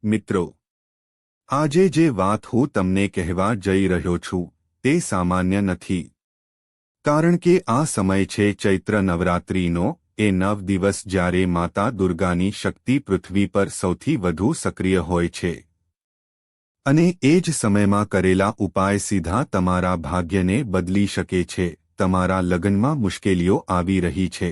મિત્રો, આજે જે વાત હું તમને કહેવા જઈ રહ્યો છું તે સામાન્ય નથી, કારણ કે આ સમય છે ચૈત્ર નવરાત્રિનો, એ 9 દિવસ જ્યારે માતા દુર્ગાની શક્તિ પૃથ્વી પર સૌથી વધુ સક્રિય હોય છે. અને એ જ સમયમાં કરેલા ઉપાય સીધા તમારા ભાગ્યને બદલી શકે છે. તમારા લગ્નમાં મુશ્કેલીઓ આવી રહી છે.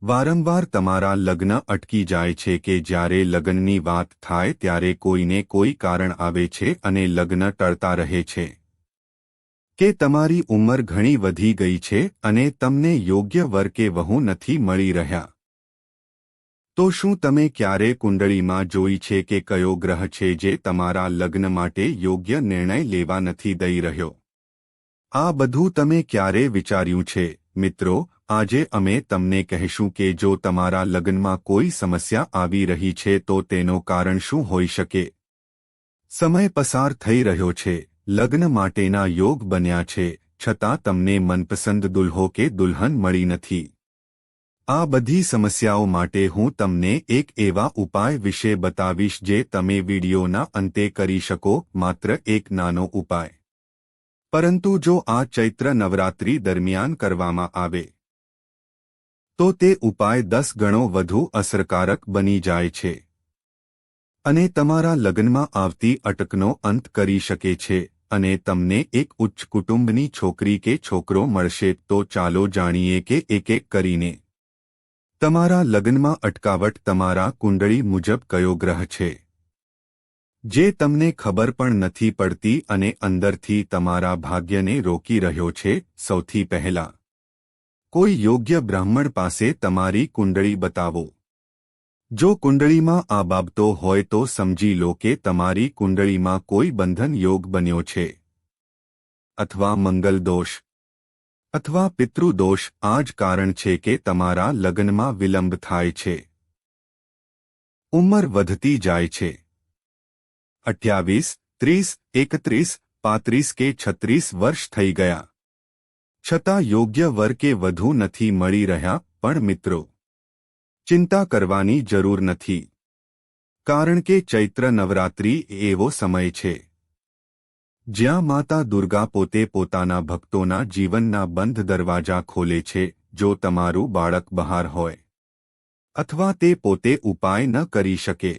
વારંવાર તમારા લગ્ન અટકી જાય છે કે જ્યારે લગ્નની વાત થાય ત્યારે કોઈને કોઈ કારણ આવે છે અને લગ્ન ટળતા રહે છે. કે તમારી ઉંમર ઘણી વધી ગઈ છે અને તમને યોગ્ય વર કે વહુ નથી મળી રહ્યા. તો શું તમે ક્યારે કુંડળીમાં જોઈ છે કે કયો ગ્રહ છે જે તમારા લગ્ન માટે યોગ્ય નિર્ણય લેવા નથી દઈ રહ્યો? આ બધું તમે ક્યારે વિચાર્યું છે? મિત્રો, આજે અમે તમને કહેશું કે જો તમારા લગ્નમાં કોઈ સમસ્યા આવી રહી છે તો તેનું કારણ શું હોઈ શકે. સમય પસાર થઈ રહ્યો છે, લગ્ન માટેના યોગ બન્યા છે, છતાં તમને મનપસંદ દુલ્હો કે દુલ્હન મળી નથી. આ બધી સમસ્યાઓ માટે હું તમને એક એવા ઉપાય વિશે બતાવીશ જે તમે વિડિયોના અંતે કરી શકો. માત્ર એક નાનો ઉપાય, પરંતુ જો આ ચૈત્ર નવરાત્રિ દરમિયાન કરવામાં આવે તો તે ઉપાય 10 ગણો વધુ અસરકારક બની જાય છે અને તમારા લગ્નમાં આવતી અટકનો અંત કરી શકે છે અને તમને એક ઉચ્ચ કુટુંબની છોકરી કે છોકરો મળશે. તો ચાલો જાણીએ કે એક-એક કરીને તમારા લગ્નમાં અટકાવટ તમારા કુંડળી મુજબ કયો ગ્રહ છે જે તમને ખબર પણ નથી પડતી અને અંદરથી તમારા ભાગ્યને રોકી રહ્યો છે. સૌથી પહેલા કોઈ યોગ્ય બ્રાહ્મણ પાસે તમારી કુંડળી બતાવો. જો કુંડળીમાં આ બાબતો હોય તો સમજી લો કે તમારી કુંડળીમાં કોઈ બંધન યોગ બન્યો છે, અથવા મંગલ દોષ, અથવા પિતૃદોષ. આ જ કારણ છે કે તમારા લગ્નમાં વિલંબ થાય છે. ઉંમર વધતી જાય છે. 28, 30, 31, 35 કે 36 વર્ષ થઈ ગયા, છતાં યોગ્ય વર કે વધુ નથી મળી રહ્યા. પણ મિત્રો, ચિંતા કરવાની જરૂર નથી, કારણ કે ચૈત્ર નવરાત્રિ એવો સમય છે જ્યાં માતા દુર્ગા પોતે પોતાના ભક્તોના જીવનના બંધ દરવાજા ખોલે છે. જો તમારું બાળક બહાર હોય અથવા તે પોતે ઉપાય ન કરી શકે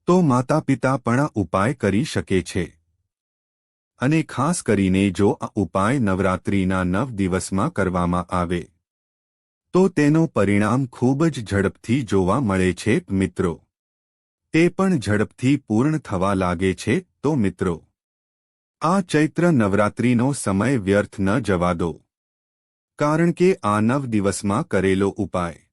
તો માતા પિતા પણ ઉપાય કરી શકે છે. અને ખાસ કરીને જો આ ઉપાય નવરાત્રિના 9 દિવસમાં કરવામાં આવે તો તેનો પરિણામ ખૂબ જ ઝડપથી જોવા મળે છે. મિત્રો, તે પણ ઝડપથી પૂર્ણ થવા લાગે છે. તો મિત્રો, આ ચૈત્ર નવરાત્રિનો સમય વ્યર્થ ન જવા દો, કારણ કે આ 9 દિવસમાં કરેલો ઉપાય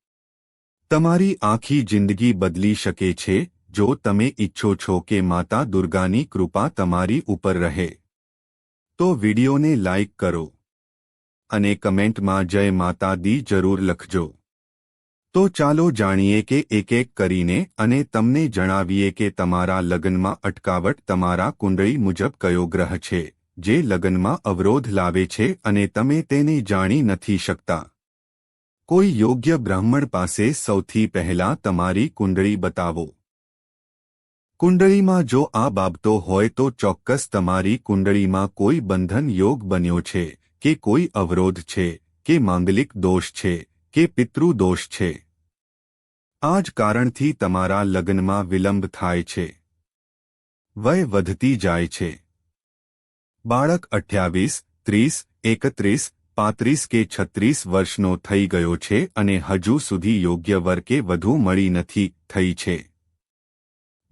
તમારી આખી જિંદગી બદલી શકે છે. જો તમે ઈચ્છો છો કે માતા દુર્ગાની કૃપા તમારી ઉપર રહે તો વિડિયોને લાઇક કરો અને કમેન્ટમાં જય માતા દી જરૂર લખજો. તો ચાલો જાણીએ કે એક-એક કરીને અને તમને જણાવીએ કે તમારા લગ્નમાં અટકાવટ તમારા કુંડળી મુજબ કયો ગ્રહ છે જે લગ્નમાં અવરોધ લાવે છે અને તમે તેને જાણી નથી શકતા. કોઈ યોગ્ય બ્રાહ્મણ પાસે સૌથી પહેલા તમારી કુંડળી બતાવો. કુંડળીમાં જો આ બાબતો હોય તો ચોક્કસ તમારી કુંડળીમાં કોઈ બંધન યોગ બન્યો છે કે કોઈ અવરોધ છે કે માંગલિક દોષ છે કે પિતૃદોષ છે. આ જ કારણથી તમારા લગ્નમાં વિલંબ થાય છે. વય વધતી જાય છે. બાળક 28, 30, 31, 35 કે 36 વર્ષનો થઈ ગયો છે અને હજુ સુધી યોગ્ય વર કે વધુ મળી નથી થઈ છે.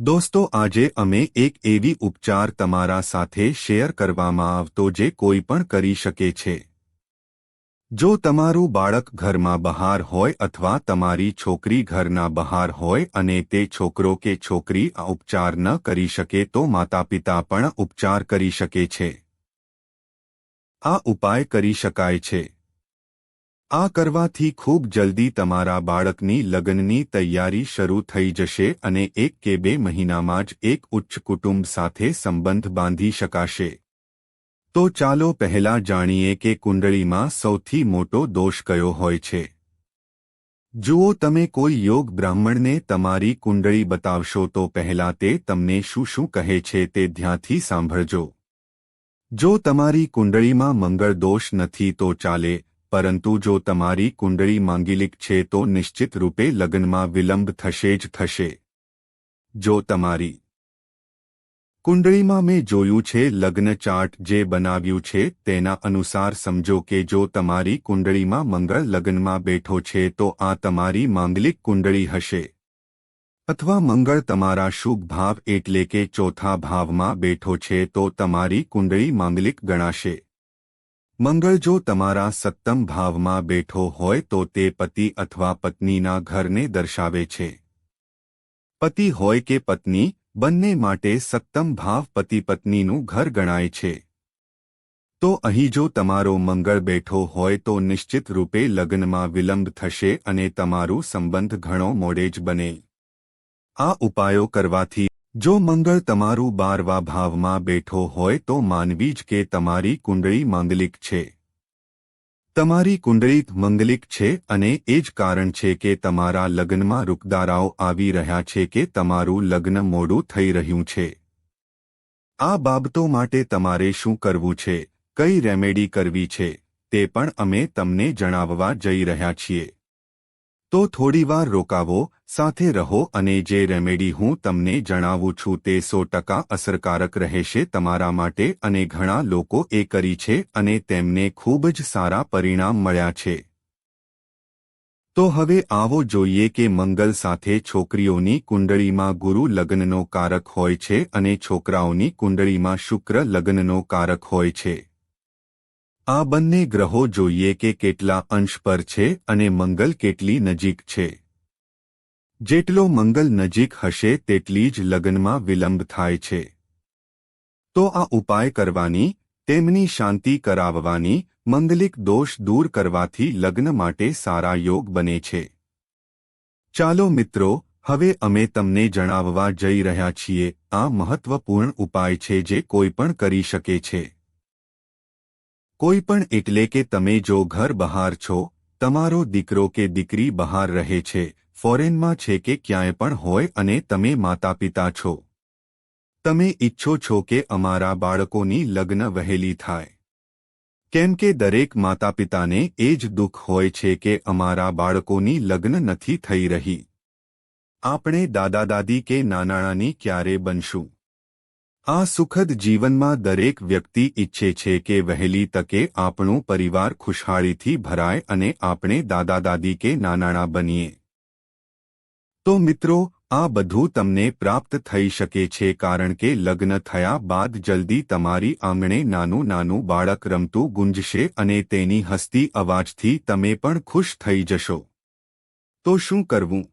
દોસ્તો, આજે અમે એક એવી ઉપચાર તમારા સાથે શેર કરવામાં આવતો જે કોઈ પણ કરી શકે છે. જો તમારું બાળક ઘરમાં બહાર હોય અથવા તમારી છોકરી ઘરના બહાર હોય અને તે છોકરો કે છોકરી આ ઉપચાર ન કરી શકે તો માતા પિતા પણ ઉપચાર કરી શકે છે. આ ઉપાય કરી શકાય છે. આ કરવાથી ખૂબ જલ્દી તમારા બાળકની લગ્નની તૈયારી શરૂ થઈ જશે અને 1 કે 2 મહિનામાં જ એક ઉચ્ચ કુટુંબ સાથે સંબંધ બાંધી શકાશે. તો ચાલો પહેલા જાણીએ કે કુંડળીમાં સૌથી મોટો દોષ કયો હોય છે. જુઓ, તમે કોઈ યોગ બ્રાહ્મણને તમારી કુંડળી બતાવશો તો પહેલાં તે તમને શું શું કહે છે તે ધ્યાનથી સાંભળજો. જો તમારી કુંડળીમાં મંગળ દોષ નથી તો ચાલે, પરંતુ જો તમારી કુંડળી માંગલિક છે તો નિશ્ચિત રૂપે લગ્નમાં વિલંબ થશે જ થશે. જો તમારી કુંડળીમાં મેં જોયું છે લગ્ન ચાર્ટ જે બનાવ્યું છે તેના અનુસાર સમજો કે જો તમારી કુંડળીમાં મંગળ લગ્નમાં બેઠો છે તો આ તમારી માંગલિક કુંડળી હશે. અથવા મંગળ તમારા શુભ ભાવ એટલે કે ચોથા ભાવમાં બેઠો છે તો તમારી કુંડળી માંગલિક ગણાશે. મંગળ જો તમારા સપ્તમ ભાવમાં બેઠો હોય તો તે પતિ અથવા પત્નીના ઘરને દર્શાવે છે. પતિ હોય કે પત્ની, બંને માટે સપ્તમ ભાવ પતિ પત્નીનું ઘર ગણાય છે. તો અહીં જો તમારો મંગળ બેઠો હોય તો નિશ્ચિત રૂપે લગ્નમાં વિલંબ થશે અને તમારું સંબંધ ઘણો મોડે જ બને. આ ઉપાયો કરવાથી જો મંગળ તમારું 12મા ભાવમાં બેઠો હોય તો માનવી જ કે તમારી કુંડળી માંગલિક છે. તમારી કુંડળી મંગલિક છે અને એ જ કારણ છે કે તમારા લગ્નમાં રૂકદારાઓ આવી રહ્યા છે કે તમારું લગ્ન મોડું થઈ રહ્યું છે. આ બાબતો માટે તમારે શું કરવું છે, કઈ રેમેડી કરવી છે, તે પણ અમે તમને જણાવવા જઈ રહ્યા છીએ. તો થોડીવાર રોકાવો, સાથે રહો અને જે રેમેડી હું તમને જણાવું છું તે 100% અસરકારક રહેશે તમારા માટે અને ઘણા લોકો એ કરી છે અને તેમને ખૂબ જ સારા પરિણામ મળ્યા છે. તો હવે આવો જોઈએ કે મંગલ સાથે છોકરીઓની કુંડળીમાં ગુરુ લગ્નનો કારક હોય છે અને છોકરાઓની કુંડળીમાં શુક્ર લગ્નનો કારક હોય છે. આ બંને ગ્રહો જોઈએ કે કેટલા અંશ પર છે અને મંગલ કેટલી નજીક છે. જેટલો મંગલ નજીક હશે તેટલી જ લગ્નમાં વિલંબ થાય છે. તો આ ઉપાય કરવાની, તેમની શાંતિ કરાવવાની, મંગલિક દોષ દૂર કરવાથી લગ્ન માટે સારા યોગ બને છે. ચાલો મિત્રો, હવે અમે તમને જણાવવા જઈ રહ્યા છીએ આ મહત્વપૂર્ણ ઉપાય છે જે કોઈ પણ કરી શકે છે. કોઈ પણ એટલે કે તમે જો ઘર બહાર છો, તમારો દીકરો કે દીકરી બહાર રહે છે, ફોરેનમાં છે કે ક્યાંય પણ હોય અને તમે માતા પિતા છો. તમે ઈચ્છો છો કે અમારા બાળકોની લગ્ન વહેલી થાય. કેમ કે દરેક માતા પિતાને એ જ દુઃખ હોય છે કે અમારા બાળકોની લગ્ન નથી થઈ રહી. આપણે દાદા દાદી કે નાનાણાની ક્યારે બનશું? આ સુખદ જીવનમાં દરેક વ્યક્તિ ઈચ્છે છે કે વહેલી તકે આપણું પરિવાર ખુશહાલીથી ભરાય અને આપણે દાદા દાદી કે નાનાણા બનીએ. તો મિત્રો, આ બધું તમને પ્રાપ્ત થઈ શકે છે કારણ કે લગ્ન થયા બાદ જલ્દી તમારી આંગણે નાનું નાનું બાળક રમતું ગુંજશે અને તેની હસતી અવાજથી તમે પણ ખુશ થઈ જશો. તો શું કરવું?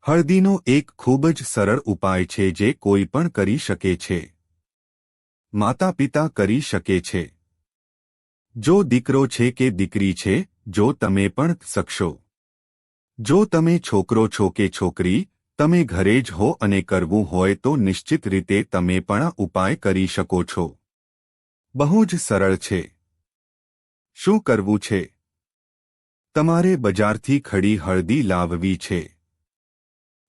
હળદીનો એક ખૂબ જ સરળ ઉપાય છે જે કોઈ પણ કરી શકે છે. માતા પિતા કરી શકે છે. જો દીકરો છે કે દીકરી છે, જો તમે પણ શકશો. જો તમે છોકરો છો કે છોકરી, તમે ઘરે જ હો અને કરવું હોય તો નિશ્ચિત રીતે તમે પણ ઉપાય કરી શકો છો. બહુ જ સરળ છે. શું કરવું છે? તમારે બજારથી ખડી હળદી લાવવી છે.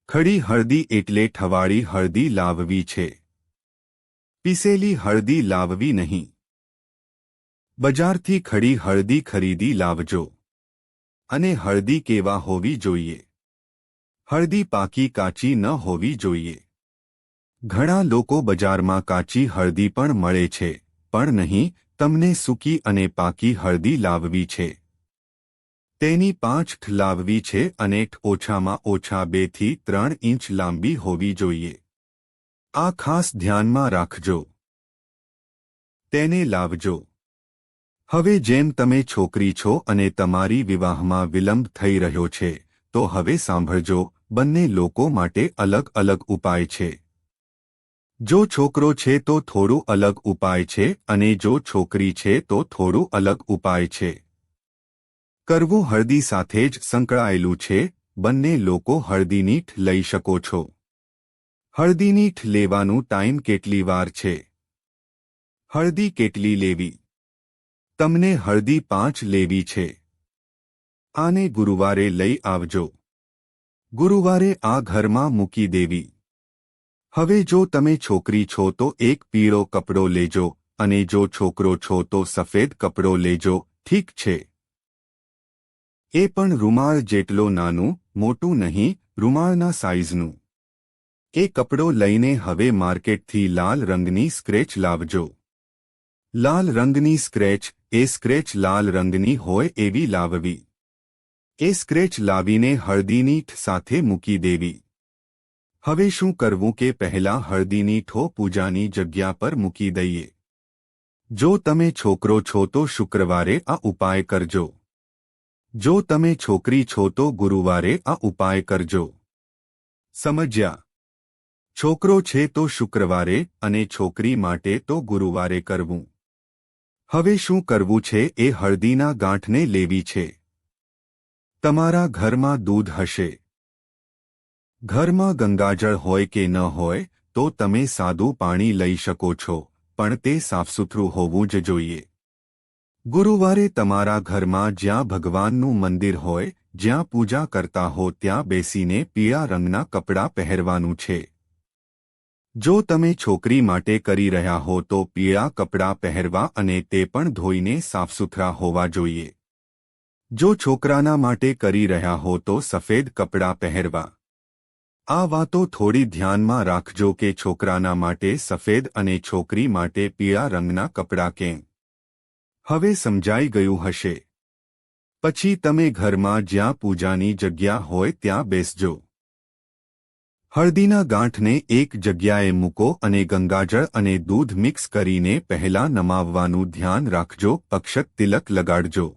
ખડી હળદી એટલે ઠવાળી હળદી લાવવી છે. પીસેલી હળદી લાવવી નહીં. બજારથી ખડી હળદી ખરીદી લાવજો. અને હળદી કેવા હોવી જોઈએ? હળદી પાકી કાચી ન હોવી જોઈએ. ઘણા લોકો બજારમાં કાચી હળદી પણ મળે છે, પણ નહીં, તમને સૂકી અને પાકી હળદી લાવવી છે. તેની પાંઠ લાવવી છે અને ઓછામાં ઓછા 2 થી 3 ઇંચ લાંબી હોવી જોઈએ. આ ખાસ ધ્યાનમાં રાખજો. તેને લાવજો. હવે જેમ તમે છોકરી છો અને તમારી વિવાહમાં વિલંબ થઈ રહ્યો છે, તો હવે સાંભળજો, બંને લોકો માટે અલગ અલગ ઉપાય છે. જો છોકરો છે તો થોડું અલગ ઉપાય છે અને જો છોકરી છે તો થોડું અલગ ઉપાય છે. કરવું હળદી સાથે જ સંકળાયેલું છે. બંને લોકો હળદીનીઠ લઈ શકો છો. હળદીનીઠ લેવાનું ટાઈમ કેટલી વાર છે? હળદી કેટલી લેવી? તમને હળદી 5 લેવી છે. આને ગુરુવારે લઈ આવજો. ગુરુવારે આ ઘરમાં મૂકી દેવી. હવે જો તમે છોકરી છો તો એક પીળો કપડો લેજો અને જો છોકરો છો તો સફેદ કપડો લેજો. ઠીક છે? એ પણ રૂમાળ જેટલો, નાનું મોટું નહીં, રૂમાળના સાઇઝનું. એ કપડો લઈને હવે માર્કેટથી લાલ રંગની સ્ક્રેચ લાવજો. લાલ રંગની સ્ક્રેચ, એ સ્ક્રેચ લાલ રંગની હોય એવી લાવવી. એ સ્ક્રેચ લાવીને હળદીની ઠ સાથે મૂકી દેવી. હવે શું કરવું કે પહેલા હળદીની ઠો પૂજાની જગ્યા પર મૂકી દઈએ. જો તમે છોકરો છો તો શુક્રવારે આ ઉપાય કરજો. જો તમે છોકરી છો તો ગુરુવારે આ ઉપાય કરજો. સમજ્યા? છોકરો છે તો શુક્રવારે અને છોકરી માટે તો ગુરુવારે કરવું. હવે શું કરવું છે? એ હળદીના ગાંઠને લેવી છે. તમારા ઘરમાં દૂધ હશે. ઘરમાં ગંગાજળ હોય કે ન હોય તો તમે સાદું પાણી લઈ શકો છો, પણ તે સાફસૂથરું હોવું જ જોઈએ. ગુરુવારે તમારા ઘરમાં જ્યાં ભગવાનનું મંદિર હોય, જ્યાં પૂજા કરતા હો ત્યાં બેસીને પીળા રંગના કપડાં પહેરવાનું છે. જો તમે છોકરી માટે કરી રહ્યા હો તો પીળા કપડાં પહેરવા અને તે પણ ધોઈને સાફસૂથરા હોવા જોઈએ. જો છોકરાના માટે કરી રહ્યા હો તો સફેદ કપડાં પહેરવા. આ વાતો થોડી ધ્યાનમાં રાખજો કે છોકરાના માટે સફેદ અને છોકરી માટે પીળા રંગના કપડાં કેમ. હવે સમજાઈ ગયું હશે. પછી તમે ઘરમાં જ્યાં પૂજાની જગ્યા હોય ત્યાં બેસજો. હળદીના ગાંઠને એક જગ્યાએ મૂકો અને ગંગાજળ અને દૂધ મિક્સ કરીને પહેલા નમાવવાનું ધ્યાન રાખજો. અક્ષત તિલક લગાડજો.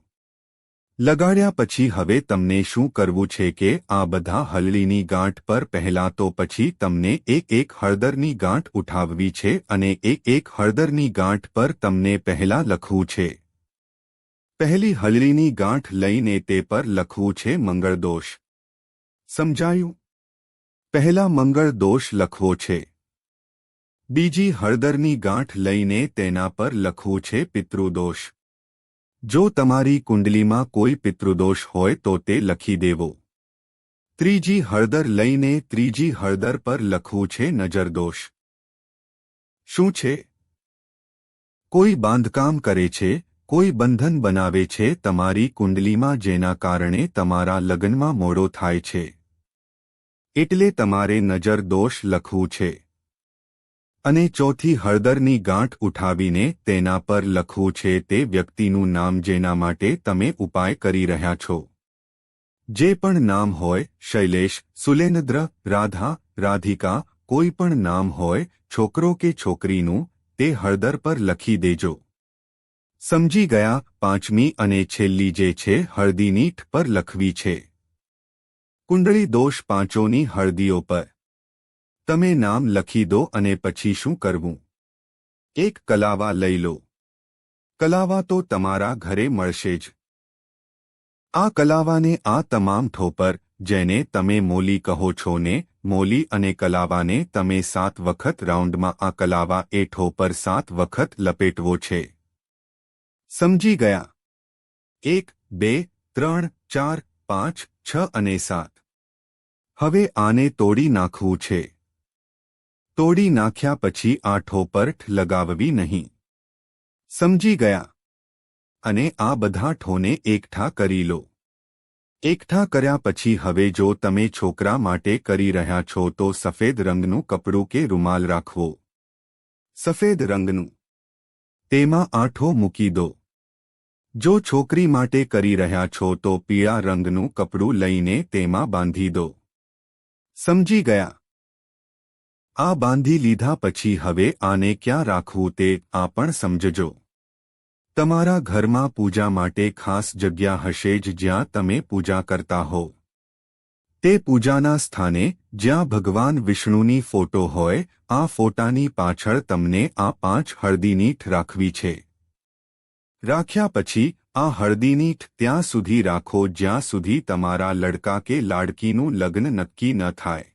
લગાડ્યા પછી હવે તમને શું કરવું છે કે આ બધા હળદીની ગાંઠ પર પહેલા તો પછી તમને એક હળદરની ગાંઠ ઉઠાવવી છે અને એક હળદરની ગાંઠ પર તમને પહેલા લખવું છે. પહેલી હળદીની ગાંઠ લઈને તે પર લખવું છે મંગળદોષ. સમજાયું? પહેલા મંગળદોષ લખવો છે. બીજી હળદરની ગાંઠ લઈને તેના પર લખવું છે પિતૃદોષ. જો તમારી કુંડલીમાં કોઈ પિતૃદોષ હોય તો તે લખી દેવો. ત્રીજી હળદર લઈને ત્રીજી હળદર પર લખવું છે નજરદોષ. શું છે? કોઈ બાંધકામ કરે છે, કોઈ બંધન બનાવે છે તમારી કુંડલીમાં જેના કારણે તમારા લગ્નમાં મોડો થાય છે. એટલે તમારે નજરદોષ લખવું છે. અને ચોથી હળદરની ગાંઠ ઉઠાવીને તેના પર લખવું છે તે વ્યક્તિનું નામ જેના માટે તમે ઉપાય કરી રહ્યા છો. જે પણ નામ હોય, શૈલેષ, સુલેન્દ્ર, રાધા, રાધિકા, કોઈ પણ નામ હોય, છોકરો કે છોકરીનું, તે હળદર પર લખી દેજો. સમજી ગયા? પાંચમી અને છેલ્લી જે છે હળદીની ઠ પર લખવી છે. કુંડળી દોષ પાંચોની હળદીઓ પર તમે નામ લખી દો અને પછી શું કરવું? એક કલાવા લઈ લો. કલાવા તો તમારા ઘરે મળશે જ. આ કલાવાને આ તમામ ઠો પર, જેને તમે મોલી કહો છો ને, મોલી અને કલાવાને તમે 7 વખત રાઉન્ડમાં આ કલાવા એ ઠો પર 7 વખત લપેટવો છે. સમજી ગયા? 1, 2, 3, 4, 5, 6 અને 7. હવે આને તોડી નાખવું છે. તોડી નાખ્યા પછી આ ઠો પર ઠ લગાવવી નહીં. સમજી ગયા? અને આ બધા ઠોને એકઠા કરી લો. એકઠા કર્યા પછી હવે જો તમે છોકરા માટે કરી રહ્યા છો તો સફેદ રંગનું કપડું કે રૂમાલ રાખવો. સફેદ રંગનું. તેમાં આ ઠો મૂકી દો. જો છોકરી માટે કરી રહ્યા છો તો પીળા રંગનું કપડું લઈને તેમાં બાંધી દો. સમજી ગયા? આ બાંધી લીધા પછી હવે આને ક્યાં રાખવું તે આ પણ સમજજો. તમારા ઘરમાં પૂજા માટે ખાસ જગ્યા હશે જ જ્યાં તમે પૂજા કરતા હો. તે પૂજાના સ્થાને જ્યાં ભગવાન વિષ્ણુની ફોટો હોય, આ ફોટાની પાછળ તમને આ 5 હળદીની ઠ રાખવી છે. રાખ્યા પછી આ હળદીની ઠ ત્યાં સુધી રાખો જ્યાં સુધી તમારા લડકા કે લાડકીનું લગ્ન નક્કી ન થાય.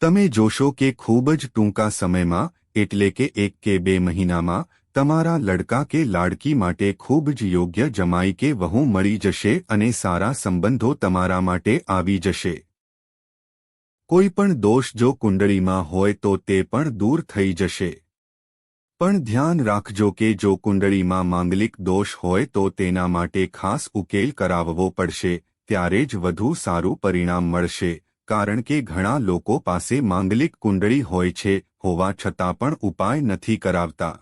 તમે જોશો કે ખૂબ જ ટૂંકા સમયમાં, એટલે કે 1 કે 2 મહિનામાં, તમારા લડકા કે લાડકી માટે ખૂબ જ યોગ્ય જમાઈ કે વહુ મળી જશે અને સારા સંબંધો તમારા માટે આવી જશે. કોઈ પણ દોષ જો કુંડળીમાં હોય તો તે પણ દૂર થઈ જશે. પણ ધ્યાન રાખજો કે જો કુંડળીમાં માંગલિક દોષ હોય તો તેના માટે ખાસ ઉકેલ કરાવવો પડશે, ત્યારે જ વધુ સારું પરિણામ મળશે. કારણ કે ઘણા લોકો પાસે માંગલિક કુંડળી હોય છે, હોવા છતાં પણ ઉપાય નથી કરાવતા.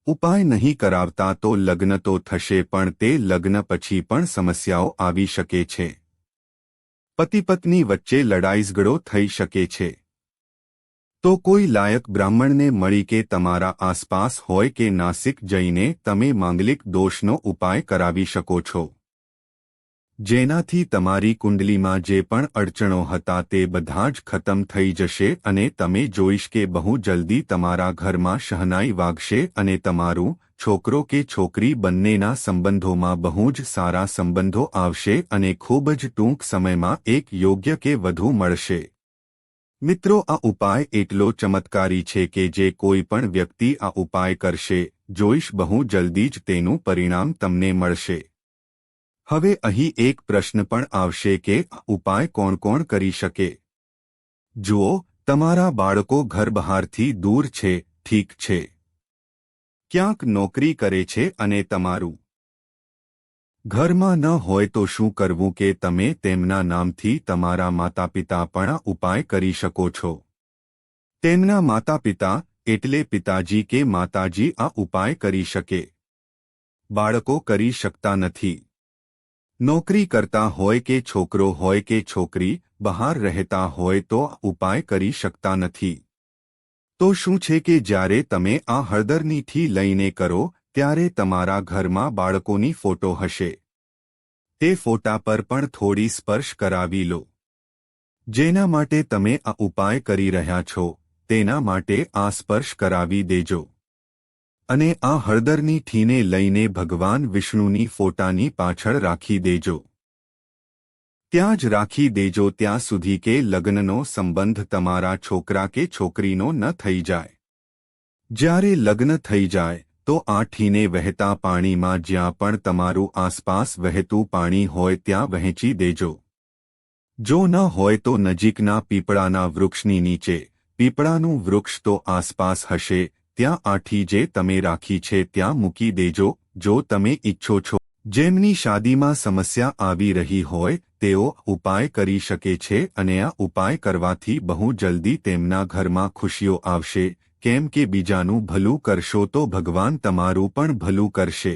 ઉપાય નહીં કરાવતા તો લગ્ન તો થશે પણ તે લગ્ન પછી પણ સમસ્યાઓ આવી શકે છે. પતિ પત્ની વચ્ચે લડાઈઝઘડો થઈ શકે છે. તો કોઈ લાયક બ્રાહ્મણને મળી કે તમારા આસપાસ હોય કે નાસિક જઈને તમે માંગલિક દોષનો ઉપાય કરાવી શકો છો. જેનાથી તમારી કુંડલીમાં જે પણ અડચણો હતા તે બધા જ ખતમ થઈ જશે અને તમે જોઈશ કે બહુ જલ્દી તમારા ઘરમાં શહનાઈ વાગશે અને તમારું છોકરો કે છોકરી બંનેના સંબંધોમાં બહુ જ સારા સંબંધો આવશે અને ખૂબ જ ટૂંક સમયમાં એક યોગ્ય કે વધુ મળશે. મિત્રો, આ ઉપાય એટલો ચમત્કારી છે કે જે કોઈ પણ વ્યક્તિ આ ઉપાય કરશે, જોઈશ બહુ જલ્દી જ તેનું પરિણામ તમને મળશે. હવે અહીં એક પ્રશ્ન પણ આવશે કે આ ઉપાય કોણ કોણ કરી શકે? જુઓ, તમારા બાળકો ઘર બહારથી દૂર છે, ઠીક છે. ક્યાંક નોકરી કરે છે અને તમારું ઘરમાં ન હોય તો શું કરવું કે તમે તેમના નામથી તમારા માતાપિતા પણ આ ઉપાય કરી શકો છો. તેમના માતાપિતા એટલે પિતાજી કે માતાજી આ ઉપાય કરી શકે. બાળકો કરી શકતા નથી. નોકરી કરતા હોય કે છોકરો હોય કે છોકરી બહાર રહેતા હોય તો આ ઉપાય કરી શકતા નથી. તો શું છે કે જ્યારે તમે આ હળદરનીથી લઈને કરો ત્યારે તમારા ઘરમાં બાળકોની ફોટો હશે. તે ફોટા પર પણ થોડી સ્પર્શ કરાવી લો. જેના માટે તમે આ ઉપાય કરી રહ્યા છો તેના માટે આ સ્પર્શ કરાવી દેજો. અને આ હળદરની ઠીને લઈને ભગવાન વિષ્ણુની ફોટાની પાછળ રાખી દેજો. ત્યાં જ રાખી દેજો ત્યાં સુધી કે લગ્નનો સંબંધ તમારા છોકરા કે છોકરીનો ન થઈ જાય. જ્યારે લગ્ન થઈ જાય તો આ ઠીને વહેતા પાણીમાં જ્યાં પણ તમારું આસપાસ વહેતું પાણી હોય ત્યાં વહેંચી દેજો. જો ન હોય તો નજીકના પીપળાના વૃક્ષની નીચે, પીપળાનું વૃક્ષ તો આસપાસ હશે, ત્યાં આઠી જે તમે રાખી છે ત્યાં મૂકી દેજો. જો તમે ઈચ્છો છો જેમની શાદીમાં સમસ્યા આવી રહી હોય તેઓ ઉપાય કરી શકે છે અને આ ઉપાય કરવાથી બહુ જલ્દી તેમના ઘરમાં ખુશીઓ આવશે. કેમ કે બીજાનું ભલું કરશો તો ભગવાન તમારું પણ ભલું કરશે.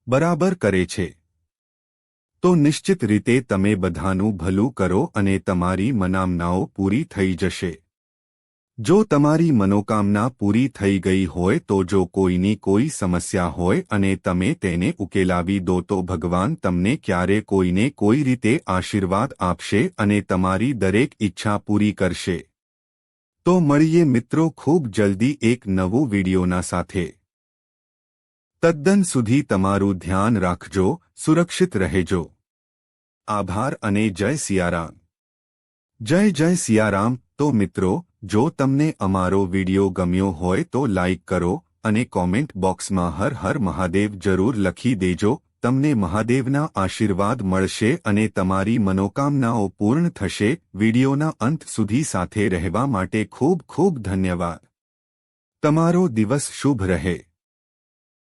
બરાબર કરે છે. તો નિશ્ચિત રીતે તમે બધાનું ભલું કરો અને તમારી મનોકામનાઓ પૂરી થઈ જશે. જો તમારી મનોકામના પૂરી થઈ ગઈ હોય તો જો કોઈની કોઈ સમસ્યા હોય અને તમે તેને ઉકેલાવી દો તો ભગવાન તમને ક્યારે કોઈને કોઈ રીતે આશીર્વાદ આપશે અને તમારી દરેક ઈચ્છા પૂરી કરશે. તો મળીએ મિત્રો ખૂબ જલ્દી એક નવું વિડીયોના સાથે. તદ્દન સુધી તમારું ધ્યાન રાખજો, સુરક્ષિત રહેજો. આભાર અને જય સિયારામ. જય જય સિયારામ. તો મિત્રો, જો તમને અમારો વિડિયો ગમ્યો હોય તો લાઇક કરો અને કોમેન્ટ બોક્સમાં હર હર મહાદેવ જરૂર લખી દેજો. તમને મહાદેવના આશીર્વાદ મળશે અને તમારી મનોકામનાઓ પૂર્ણ થશે. વિડિયોના અંત સુધી સાથે રહેવા માટે ખૂબ ખૂબ ધન્યવાદ. તમારો દિવસ શુભ રહે.